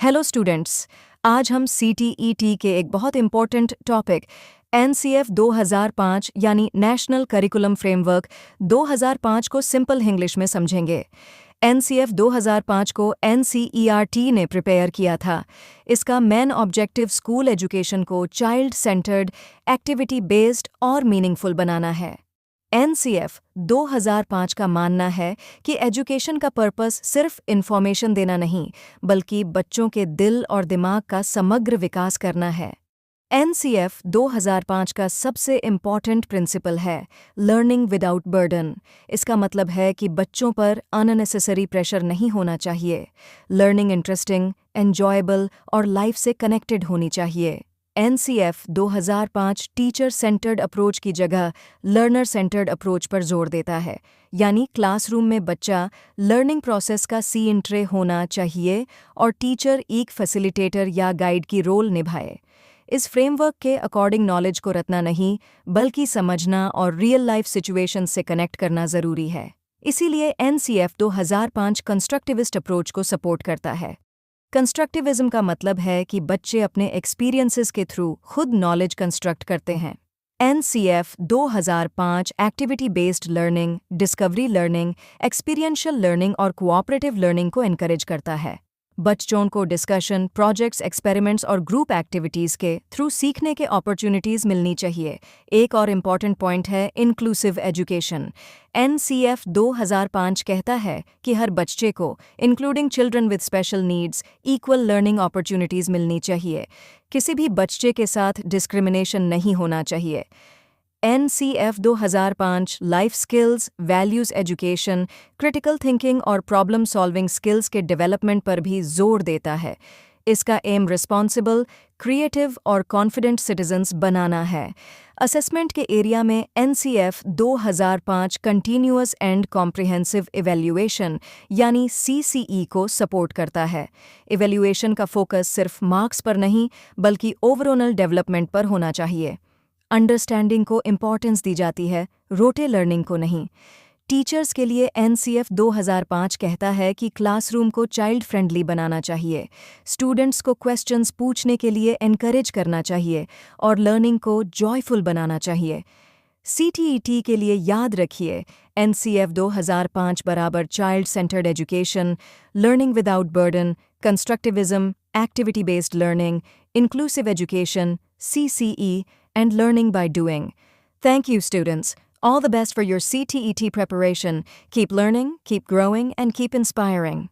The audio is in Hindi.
Hello students. आज हम CTET के एक बहुत इम्पोर्टेंट टॉपिक NCF 2005 यानी नेशनल करिकुलम फ्रेमवर्क 2005 को सिंपल इंग्लिश में समझेंगे। NCF 2005 को NCERT ने प्रिपेयर किया था। इसका मेन ऑब्जेक्टिव स्कूल एजुकेशन को चाइल्ड सेंटर्ड, एक्टिविटी बेस्ड और मीनिंगफुल बनाना है। NCF 2005 का मानना है कि एजुकेशन का पर्पस सिर्फ इन्फॉर्मेशन देना नहीं, बल्कि बच्चों के दिल और दिमाग का समग्र विकास करना है। NCF 2005 का सबसे इम्पॉर्टेंट प्रिंसिपल है लर्निंग विदाउट बर्डन। इसका मतलब है कि बच्चों पर अननेसेसरी प्रेशर नहीं होना चाहिए। लर्निंग इंटरेस्टिंग, एन्जॉयबल और लाइफ से कनेक्टेड होनी चाहिए। NCF 2005 टीचर सेंटर्ड अप्रोच की जगह लर्नर सेंटर्ड अप्रोच पर जोर देता है, यानी क्लासरूम में बच्चा लर्निंग प्रोसेस का सेंटर होना चाहिए और टीचर एक फैसिलिटेटर या गाइड की रोल निभाए। इस फ्रेमवर्क के अकॉर्डिंग नॉलेज को रटना नहीं, बल्कि समझना और रियल लाइफ सिचुएशन से कनेक्ट करना ज़रूरी है। इसीलिए NCF 2005 कंस्ट्रक्टिविस्ट अप्रोच को सपोर्ट करता है। कंस्ट्रक्टिविज्म का मतलब है कि बच्चे अपने एक्सपीरियंसेस के थ्रू खुद नॉलेज कंस्ट्रक्ट करते हैं। NCF 2005 activity based learning, discovery learning, experiential learning और कोऑपरेटिव लर्निंग को एनकरेज करता है। बच्चों को डिस्कशन, प्रोजेक्ट्स, एक्सपेरिमेंट्स और ग्रुप एक्टिविटीज़ के थ्रू सीखने के अपॉर्चुनिटीज़ मिलनी चाहिए। एक और इम्पॉर्टेंट पॉइंट है इंक्लूसिव एजुकेशन। NCF 2005 कहता है कि हर बच्चे को, including children with special needs, equal learning opportunities मिलनी चाहिए। किसी भी बच्चे के साथ डिस्क्रिमिनेशन नहीं होना चाहिए। NCF 2005 life skills, values education, critical thinking और प्रॉब्लम सॉल्विंग स्किल्स के डेवलपमेंट पर भी जोर देता है। इसका एम रिस्पॉन्सिबल, क्रिएटिव और कॉन्फिडेंट सिटीजन्स बनाना है। असेसमेंट के एरिया में NCF 2005 continuous and comprehensive evaluation यानी CCE को सपोर्ट करता है। इवैल्यूएशन का फोकस सिर्फ मार्क्स पर नहीं, बल्कि ओवरऑल डेवलपमेंट पर होना चाहिए। अंडरस्टैंडिंग को इम्पॉर्टेंस दी जाती है, रोटे लर्निंग को नहीं। टीचर्स के लिए NCF 2005 कहता है कि क्लासरूम को चाइल्ड फ्रेंडली बनाना चाहिए। स्टूडेंट्स को क्वेश्चंस पूछने के लिए एनकरेज करना चाहिए और लर्निंग को जॉयफुल बनाना चाहिए। CTET के लिए याद रखिए, NCF 2005 बराबर child centred education, learning without burden, constructivism, activity based learning, inclusive education, CCE, and learning by doing. Thank you, students. All the best for your CTET preparation. Keep learning, keep growing, and keep inspiring.